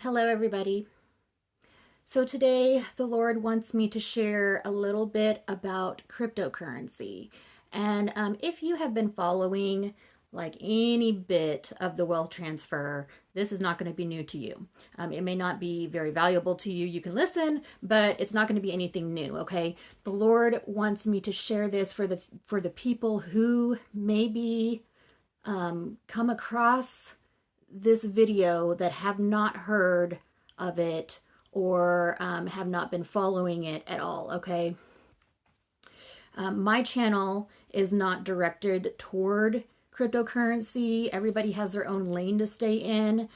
Hello, everybody. So today the Lord wants me to share a little bit about cryptocurrency. And if you have been following like any bit of the wealth transfer, this is not going to be new to you. It may not be very valuable to you. You can listen, but it's not going to be anything new. Okay. The Lord wants me to share this for the people who maybe come across this video that have not heard of it or have not been following it at all, okay? My channel is not directed toward cryptocurrency. Everybody has their own lane to stay in.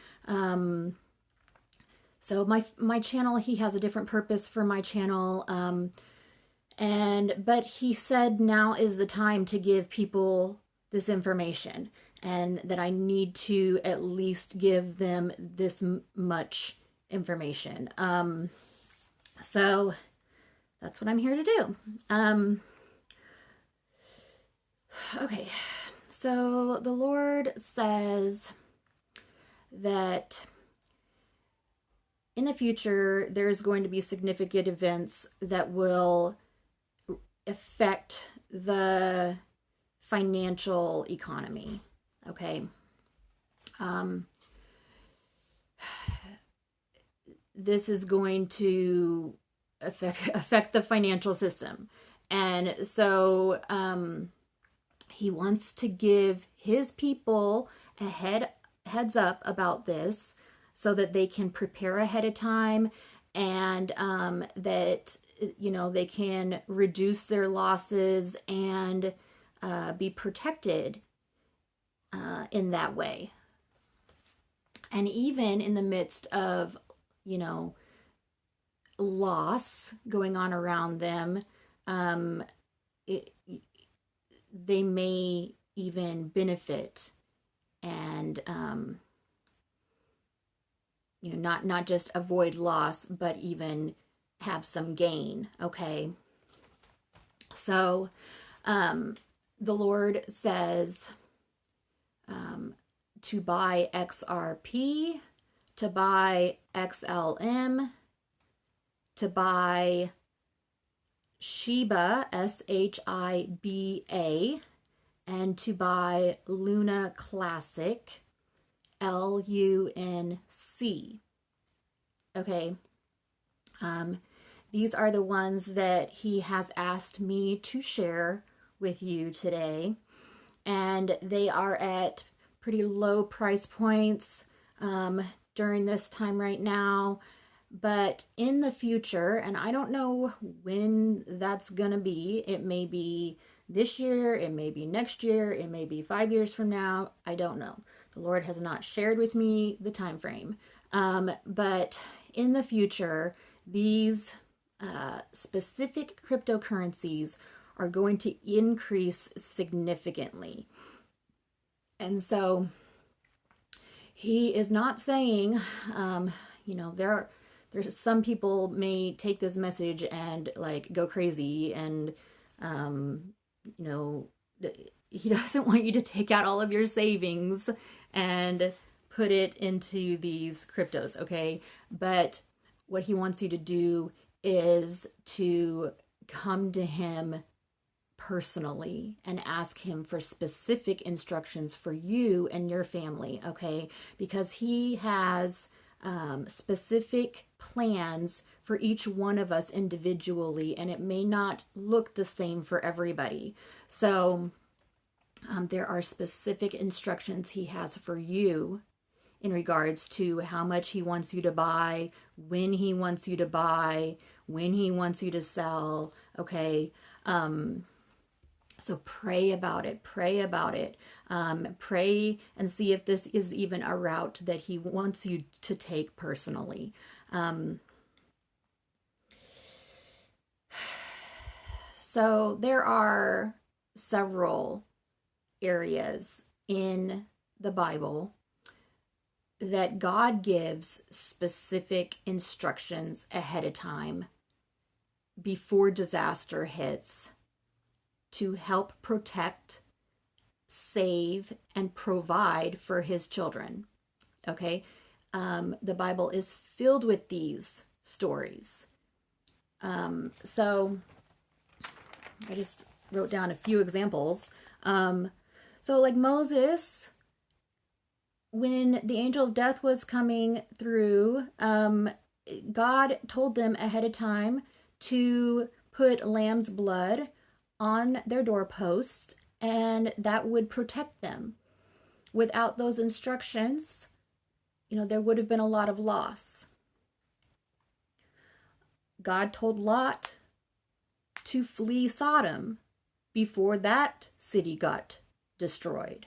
So my channel, he has a different purpose for my channel. But he said now is the time to give people this information, and that I need to at least give them this much information. So that's what I'm here to do. Okay, so the Lord says that in the future, there's going to be significant events that will affect the financial economy. Okay. This is going to affect the financial system. And so he wants to give his people a heads up about this so that they can prepare ahead of time, and that, you know, they can reduce their losses and be protected in that way. And even in the midst of, you know, loss going on around them, they may even benefit and, you know, not just avoid loss, but even have some gain. Okay. So, the Lord says to buy XRP, to buy XLM, to buy SHIBA, SHIBA, and to buy Luna Classic, LUNC. Okay. These are the ones that he has asked me to share with you today, and they are at pretty low price points during this time right now. But in the future, and I don't know when that's gonna be, it may be this year, it may be next year, it may be 5 years from now, I don't know. The Lord has not shared with me the time frame. But in the future, these specific cryptocurrencies are going to increase significantly. And so he is not saying, you know, there's some people may take this message and like go crazy, and, you know, he doesn't want you to take out all of your savings and put it into these cryptos, okay? But what he wants you to do is to come to him personally and ask him for specific instructions for you and your family, okay? Because he has specific plans for each one of us individually, and it may not look the same for everybody. So there are specific instructions he has for you in regards to how much he wants you to buy, when he wants you to buy, when he wants you to sell, okay? So pray about it, pray and see if this is even a route that he wants you to take personally. So there are several areas in the Bible that God gives specific instructions ahead of time before disaster hits to help protect, save, and provide for his children. Okay? The Bible is filled with these stories. So I just wrote down a few examples. So like Moses, when the angel of death was coming through, God told them ahead of time to put lamb's blood on their doorposts, and that would protect them. Without those instructions, there would have been a lot of loss. God told Lot to flee Sodom before that city got destroyed.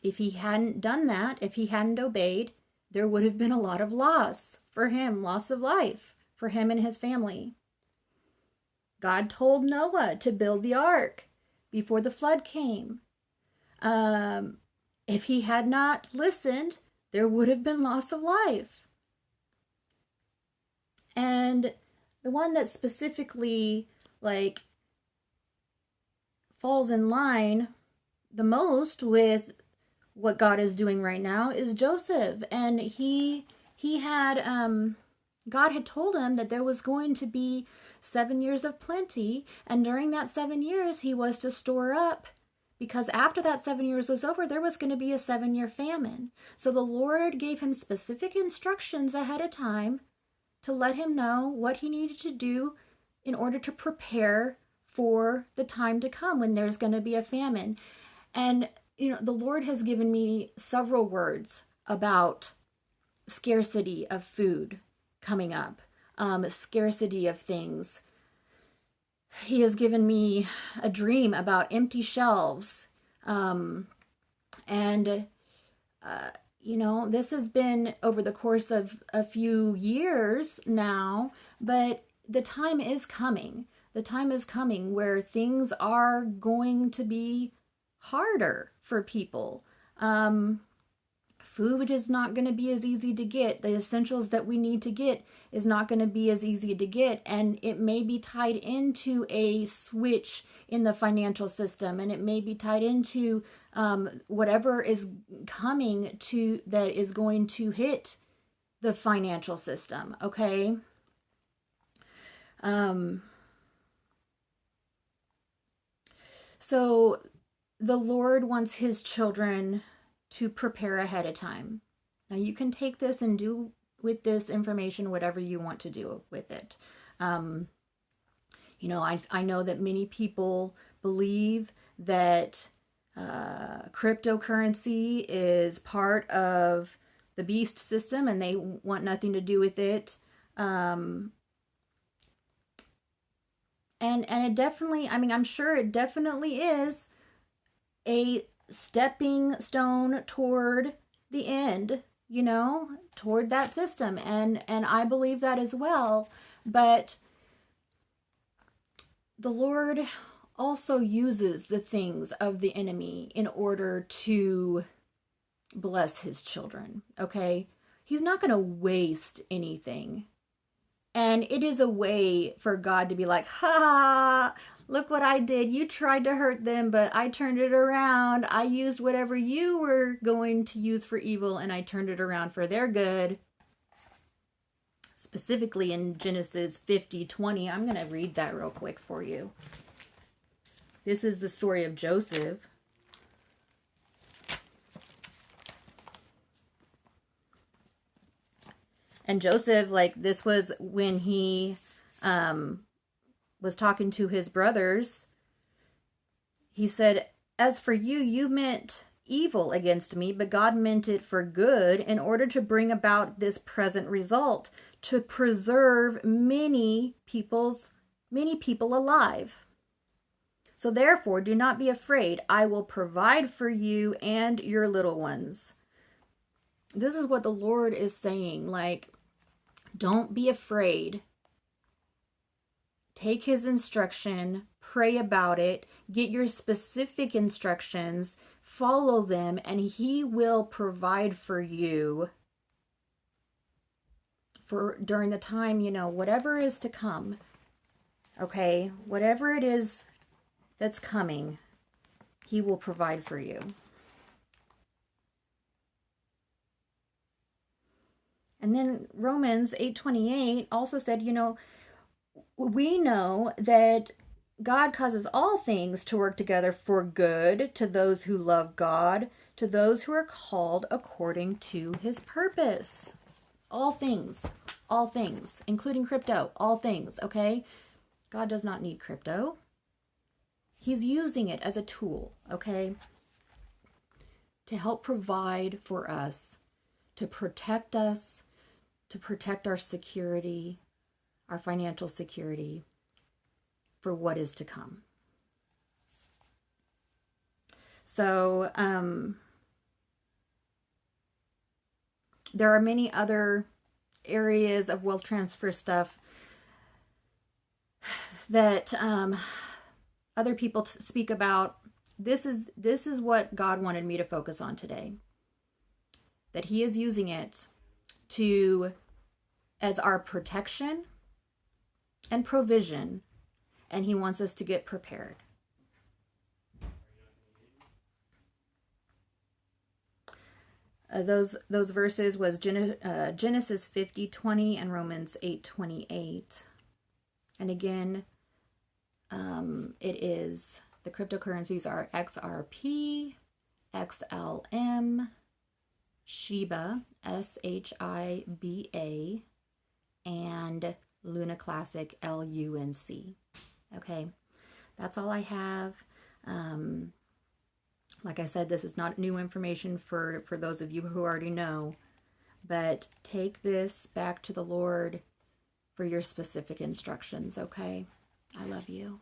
If he hadn't done that, if he hadn't obeyed, there would have been a lot of loss for him, loss of life for him and his family. God told Noah to build the ark before the flood came. If he had not listened, there would have been loss of life. And the one that specifically falls in line the most with what God is doing right now is Joseph. And he had God had told him that there was going to be 7 years of plenty, and during that 7 years he was to store up, because after that 7 years was over, there was going to be a 7-year famine. So the Lord gave him specific instructions ahead of time to let him know what he needed to do in order to prepare for the time to come when there's going to be a famine. And the Lord has given me several words about scarcity of food coming up, scarcity of things. He has given me a dream about empty shelves. This has been over the course of a few years now, but the time is coming. The time is coming where things are going to be harder for people. Food is not going to be as easy to get. The essentials that we need to get is not going to be as easy to get. And it may be tied into a switch in the financial system. And it may be tied into whatever is coming to that is going to hit the financial system. Okay. So the Lord wants his children to prepare ahead of time. Now you can take this and do with this information whatever you want to do with it. I know that many people believe that cryptocurrency is part of the beast system and they want nothing to do with it. And it definitely, I'm sure it definitely is a stepping stone toward the end, toward that system. And I believe that as well. But the Lord also uses the things of the enemy in order to bless his children. Okay? He's not going to waste anything. And it is a way for God to be like, ha, look what I did. You tried to hurt them, but I turned it around. I used whatever you were going to use for evil, and I turned it around for their good. Specifically in Genesis 50:20. I'm going to read that real quick for you. This is the story of Joseph. And Joseph, this was when he was talking to his brothers. He said, "As for you, you meant evil against me, but God meant it for good in order to bring about this present result, to preserve many people alive. So therefore, do not be afraid. I will provide for you and your little ones." This is what the Lord is saying. Don't be afraid. Take his instruction, pray about it, get your specific instructions, follow them, and he will provide for you for during the time, whatever is to come. Okay? Whatever it is that's coming, he will provide for you. And then Romans 8:28 also said, you know, we know that God causes all things to work together for good to those who love God, to those who are called according to his purpose. All things, including crypto, all things, okay? God does not need crypto. He's using it as a tool, okay, to help provide for us, to protect us, to protect our security, our financial security for what is to come. So, there are many other areas of wealth transfer stuff that other people speak about. This is what God wanted me to focus on today. That he is using it as our protection and provision, and he wants us to get prepared. Those verses was Genesis 50:20 and Romans 8:28. And again, it is, the cryptocurrencies are XRP, XLM, SHIBA, SHIBA, and Luna Classic, LUNC. Okay, that's all I have. Like I said, this is not new information for those of you who already know, but take this back to the Lord for your specific instructions, okay? I love you.